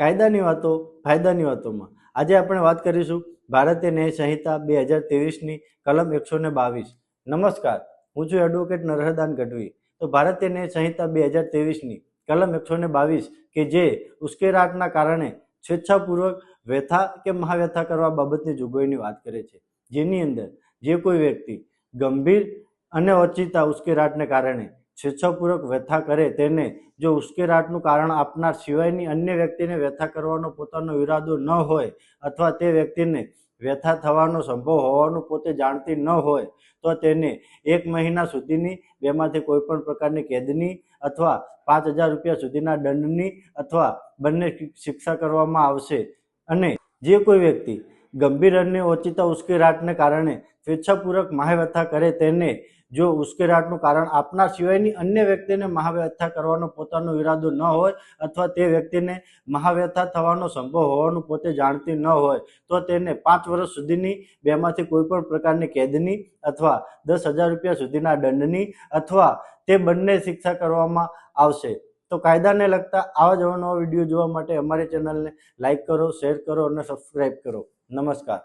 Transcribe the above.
કાયદાની વાતો ફાયદાની વાતોમાં આજે આપણે વાત કરીશું ભારતીય ન્યાય સંહિતા 2023ની કલમ 122। નમસ્કાર, હું છું એડવોકેટ નરહદાન ગઢવી। તો ભારતીય ન્યાય સંહિતા 2023ની કલમ 122 કે જે ઉશ્કેરાટના કારણે સ્વેચ્છાપૂર્વક વ્યથા કે મહાવ્યથા કરવા બાબતની જોગવાઈની વાત કરે છે, જેની અંદર જે કોઈ વ્યક્તિ ગંભીર અને ઓચિંતા ઉશ્કેરાટને કારણે સ્વેચ્છાપૂર્વક વ્યથા કરે તેને જો ઉશ્કેરાટનું કારણ આપનાર સિવાયની અન્ય વ્યક્તિને વ્યથા કરવાનો પોતાનો ઈરાદો ન હોય અથવા તે વ્યક્તિને વ્યથા થવાનો સંભવ હોવાનું પોતે જાણતી ન હોય તો તેને 1 મહિના સુધીની બેમાંથી કોઈ પણ પ્રકારની કેદની અથવા 5,000 રૂપિયા સુધીના દંડની અથવા બંને શિક્ષા કરવામાં આવશે। અને જે કોઈ વ્યક્તિ ગંભીર અને ઓચિંતા ઉશ્કેરાટને કારણે સ્વેચ્છાપૂર્વક મહાવ્યથા કરે તેને જો ઉશ્કેરાટનું કારણ આપનાર સિવાયની અન્ય વ્યક્તિને મહાવ્યથા કરવાનો પોતાનો ઈરાદો ન હોય અથવા તે વ્યક્તિને મહાવ્યથા થવાનો સંભવ હોવાનું પોતે જાણતી ન હોય તો તેને 5 વર્ષ સુધીની બેમાંથી કોઈ પણ પ્રકારની કેદની અથવા 10,000 રૂપિયા સુધીના દંડની અથવા તે બંને શિક્ષા કરવામાં આવશે। તો કાયદાને લગતા આવા જ અવનવા વિડીયો જોવા માટે અમારી ચેનલને લાઈક કરો, શેર કરો અને સબસ્ક્રાઈબ કરો। નમસ્કાર।